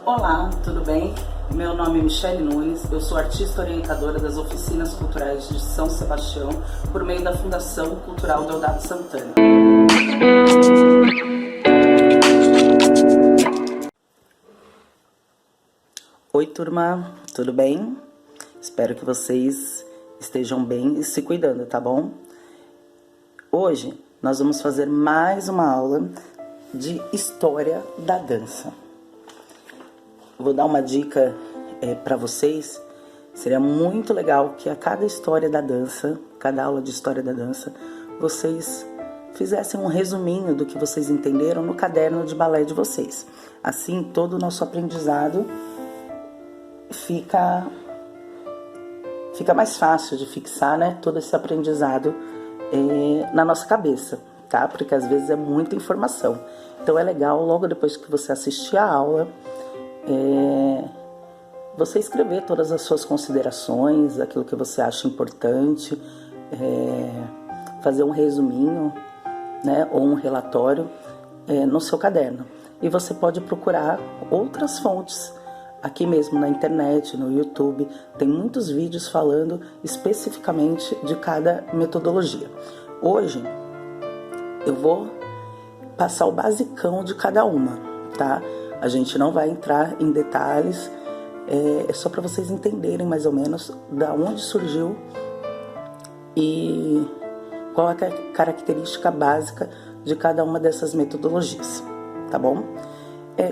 Olá, tudo bem? Meu nome é Michele Nunes, eu sou artista orientadora das oficinas culturais de São Sebastião por meio da Fundação Cultural Deodato Santana. Oi turma, tudo bem? Espero que vocês estejam bem e se cuidando, tá bom? Hoje nós vamos fazer mais uma aula de História da Dança. Vou dar uma dica para vocês. Seria muito legal que a cada história da dança, cada aula de História da Dança, vocês fizessem um resuminho do que vocês entenderam no caderno de balé de vocês. Assim, todo o nosso aprendizado fica mais fácil de fixar, né? Todo esse aprendizado na nossa cabeça, tá? Porque às vezes é muita informação. Então é legal, logo depois que você assistir a aula, você escrever todas as suas considerações, aquilo que você acha importante, fazer um resuminho, né, ou um relatório no seu caderno. E você pode procurar outras fontes aqui mesmo na internet, no YouTube. Tem muitos vídeos falando especificamente de cada metodologia. Hoje eu vou passar o basicão de cada uma, tá? A gente não vai entrar em detalhes, é só para vocês entenderem mais ou menos da onde surgiu e qual é a característica básica de cada uma dessas metodologias, tá bom?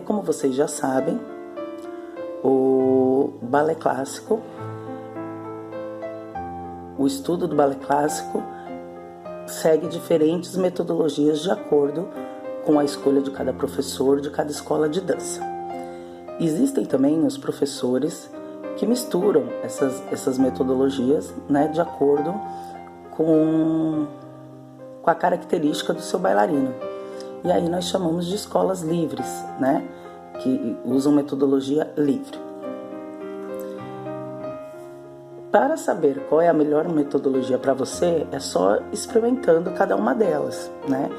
Como vocês já sabem, o balé clássico, o estudo do balé clássico segue diferentes metodologias de acordo com a escolha de cada professor, de cada escola de dança. Existem também os professores que misturam essas metodologias, né, de acordo com a característica do seu bailarino. E aí nós chamamos de escolas livres, né, que usam metodologia livre. Para saber qual é a melhor metodologia para você, é só experimentando cada uma delas, né?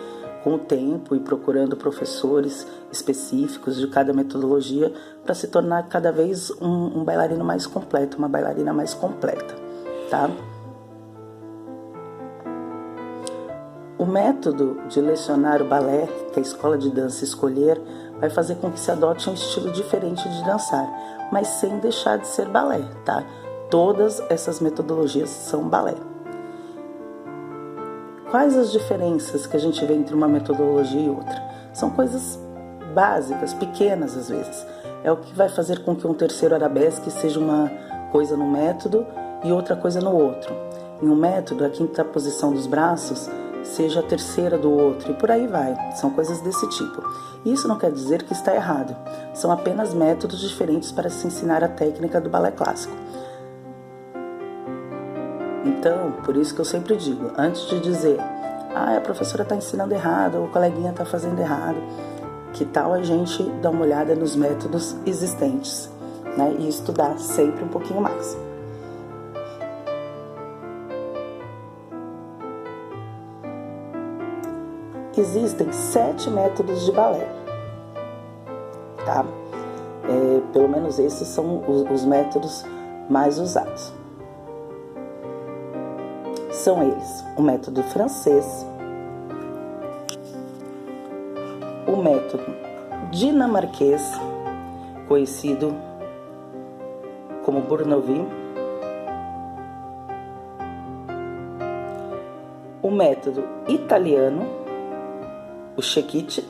Com o tempo e procurando professores específicos de cada metodologia para se tornar cada vez um bailarino mais completo, uma bailarina mais completa, tá? O método de lecionar o balé que a escola de dança escolher vai fazer com que se adote um estilo diferente de dançar, mas sem deixar de ser balé, tá? Todas essas metodologias são balé. Quais as diferenças que a gente vê entre uma metodologia e outra? São coisas básicas, pequenas às vezes. É o que vai fazer com que um terceiro arabesque seja uma coisa no método e outra coisa no outro. Em um método, a quinta posição dos braços seja a terceira do outro, e por aí vai. São coisas desse tipo. Isso não quer dizer que está errado. São apenas métodos diferentes para se ensinar a técnica do balé clássico. Então, por isso que eu sempre digo, antes de dizer, a professora está ensinando errado, ou o coleguinha está fazendo errado, que tal a gente dar uma olhada nos métodos existentes, né, e estudar sempre um pouquinho mais. Existem 7 métodos de balé, tá? Pelo menos esses são os métodos mais usados. São eles: o método francês, o método dinamarquês, conhecido como Bournonville, o método italiano, o Cecchi,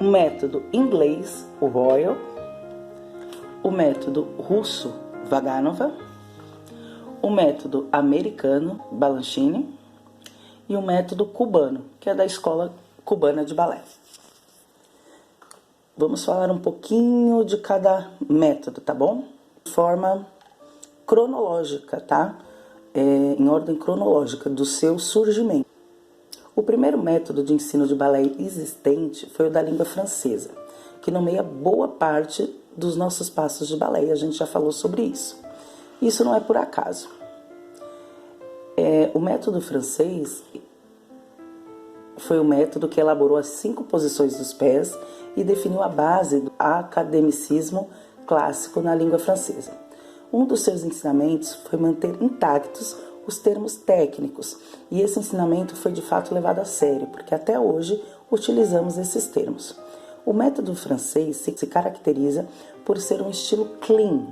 o método inglês, o Royal, o método russo, Vaganova, o método americano, Balanchine, e o método cubano, que é da escola cubana de balé. Vamos falar um pouquinho de cada método, tá bom? De forma cronológica, tá? Em ordem cronológica do seu surgimento. O primeiro método de ensino de balé existente foi o da língua francesa, que nomeia boa parte dos nossos passos de balé, e a gente já falou sobre isso. Isso não é por acaso. O método francês foi o método que elaborou as 5 posições dos pés e definiu a base do academicismo clássico na língua francesa. Um dos seus ensinamentos foi manter intactos os termos técnicos, e esse ensinamento foi de fato levado a sério, porque até hoje utilizamos esses termos. O método francês se caracteriza por ser um estilo clean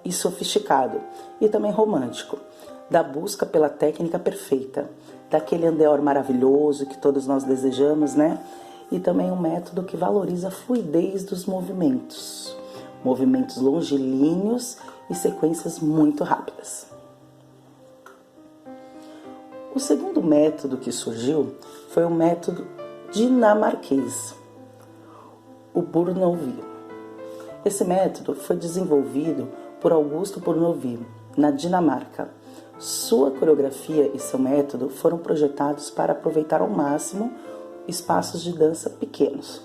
e sofisticado, e também romântico, da busca pela técnica perfeita, daquele andeor maravilhoso que todos nós desejamos, né? E também um método que valoriza a fluidez dos movimentos longilíneos e sequências muito rápidas. O segundo método que surgiu foi o método dinamarquês, o Bournonville. Esse método foi desenvolvido por Augusto Bournonville, na Dinamarca. Sua coreografia e seu método foram projetados para aproveitar ao máximo espaços de dança pequenos.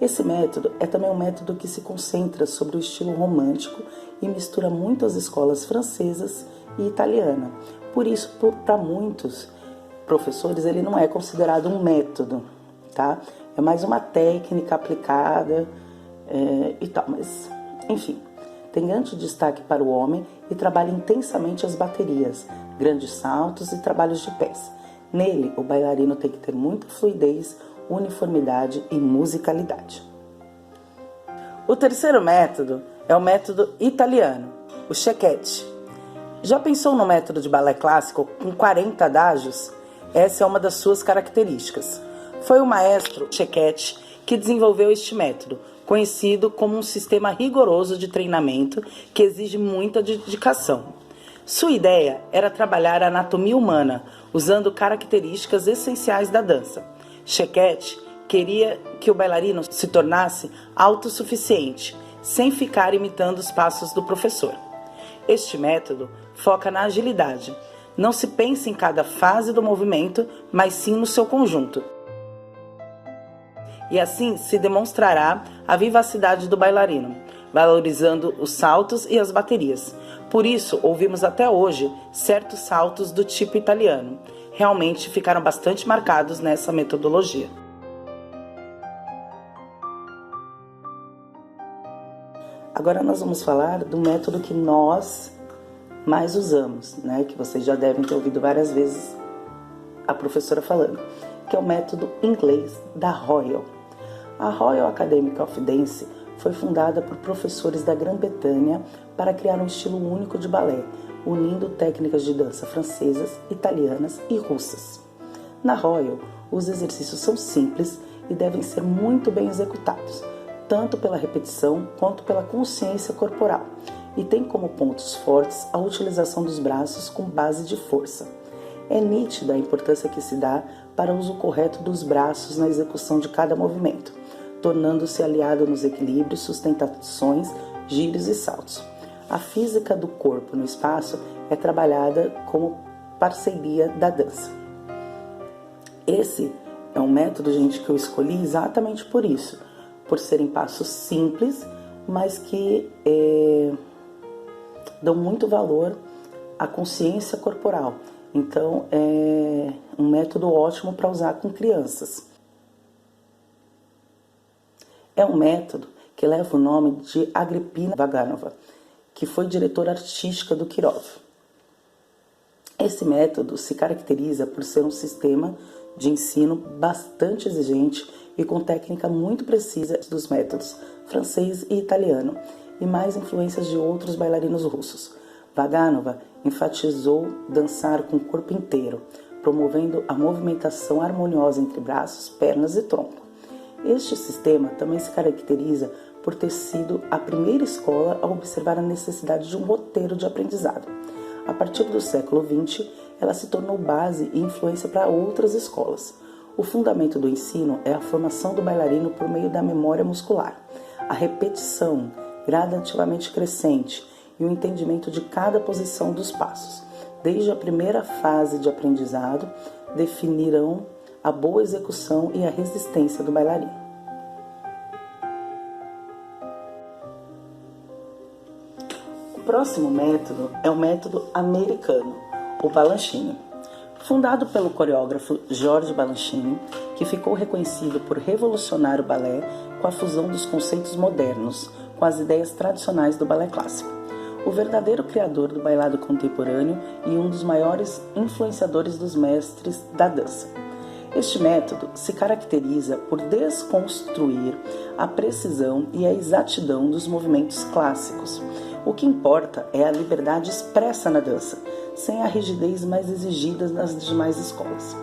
Esse método é também um método que se concentra sobre o estilo romântico e mistura muito as escolas francesas e italiana. Por isso, para muitos professores, ele não é considerado um método, tá? É mais uma técnica aplicada e tal, mas enfim. Tem grande destaque para o homem e trabalha intensamente as baterias, grandes saltos e trabalhos de pés. Nele, o bailarino tem que ter muita fluidez, uniformidade e musicalidade. O terceiro método é o método italiano, o Cecchetti. Já pensou no método de balé clássico com 40 adágios? Essa é uma das suas características. Foi o maestro Cecchetti que desenvolveu este método, conhecido como um sistema rigoroso de treinamento que exige muita dedicação. Sua ideia era trabalhar a anatomia humana, usando características essenciais da dança. Cecchetti queria que o bailarino se tornasse autossuficiente, sem ficar imitando os passos do professor. Este método foca na agilidade. Não se pensa em cada fase do movimento, mas sim no seu conjunto. E assim se demonstrará a vivacidade do bailarino, valorizando os saltos e as baterias. Por isso, ouvimos até hoje certos saltos do tipo italiano. Realmente ficaram bastante marcados nessa metodologia. Agora nós vamos falar do método que nós mais usamos, né? Que vocês já devem ter ouvido várias vezes a professora falando, que é o método inglês da Royal. A Royal Academy of Dance foi fundada por professores da Grã-Bretanha para criar um estilo único de balé, unindo técnicas de dança francesas, italianas e russas. Na Royal, os exercícios são simples e devem ser muito bem executados, tanto pela repetição quanto pela consciência corporal, e tem como pontos fortes a utilização dos braços com base de força. É nítida a importância que se dá para o uso correto dos braços na execução de cada movimento, tornando-se aliado nos equilíbrios, sustentações, giros e saltos. A física do corpo no espaço é trabalhada como parceria da dança. Esse é um método, gente, que eu escolhi exatamente por isso, por serem passos simples, mas que dão muito valor à consciência corporal. Então, é um método ótimo para usar com crianças. É um método que leva o nome de Agrippina Vaganova, que foi diretora artística do Kirov. Esse método se caracteriza por ser um sistema de ensino bastante exigente e com técnica muito precisa dos métodos francês e italiano, e mais influências de outros bailarinos russos. Vaganova enfatizou dançar com o corpo inteiro, promovendo a movimentação harmoniosa entre braços, pernas e tronco. Este sistema também se caracteriza por ter sido a primeira escola a observar a necessidade de um roteiro de aprendizado. A partir do século XX, ela se tornou base e influência para outras escolas. O fundamento do ensino é a formação do bailarino por meio da memória muscular, a repetição gradativamente crescente e o entendimento de cada posição dos passos. Desde a primeira fase de aprendizado, definirão a boa execução e a resistência do bailarino. O próximo método é o método americano, o Balanchine. Fundado pelo coreógrafo George Balanchine, que ficou reconhecido por revolucionar o balé com a fusão dos conceitos modernos com as ideias tradicionais do balé clássico. O verdadeiro criador do bailado contemporâneo e um dos maiores influenciadores dos mestres da dança. Este método se caracteriza por desconstruir a precisão e a exatidão dos movimentos clássicos. O que importa é a liberdade expressa na dança, sem a rigidez mais exigida nas demais escolas.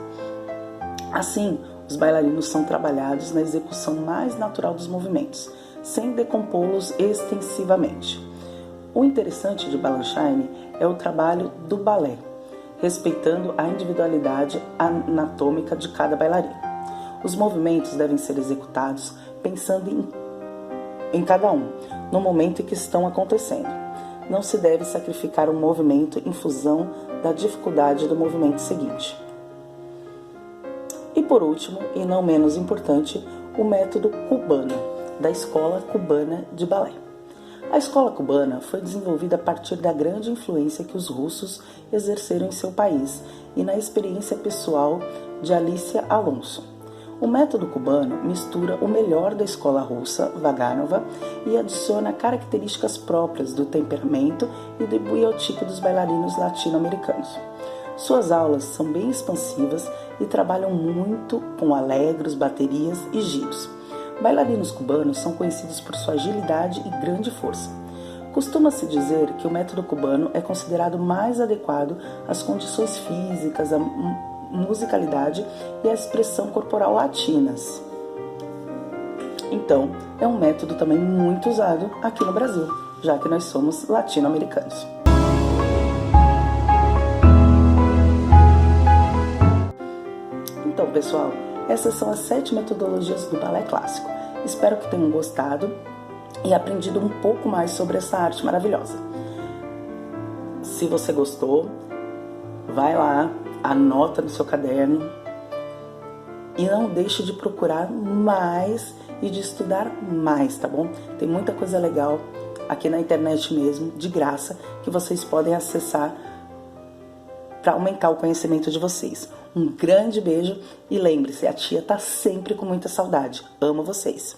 Assim, os bailarinos são trabalhados na execução mais natural dos movimentos, sem decompô-los extensivamente. O interessante de Balanchine é o trabalho do balé, respeitando a individualidade anatômica de cada bailarino. Os movimentos devem ser executados pensando em cada um, no momento em que estão acontecendo. Não se deve sacrificar um movimento em função da dificuldade do movimento seguinte. E por último, e não menos importante, o método cubano, da Escola Cubana de Balé. A escola cubana foi desenvolvida a partir da grande influência que os russos exerceram em seu país e na experiência pessoal de Alicia Alonso. O método cubano mistura o melhor da escola russa, Vaganova, e adiciona características próprias do temperamento e do biotipo dos bailarinos latino-americanos. Suas aulas são bem expansivas e trabalham muito com alegros, baterias e giros. Bailarinos cubanos são conhecidos por sua agilidade e grande força. Costuma-se dizer que o método cubano é considerado mais adequado às condições físicas, à musicalidade e à expressão corporal latinas. Então, é um método também muito usado aqui no Brasil, já que nós somos latino-americanos. Então, pessoal, essas são as 7 metodologias do balé clássico. Espero que tenham gostado e aprendido um pouco mais sobre essa arte maravilhosa. Se você gostou, vai lá, anota no seu caderno e não deixe de procurar mais e de estudar mais, tá bom? Tem muita coisa legal aqui na internet mesmo, de graça, que vocês podem acessar para aumentar o conhecimento de vocês. Um grande beijo e lembre-se, a tia tá sempre com muita saudade. Amo vocês!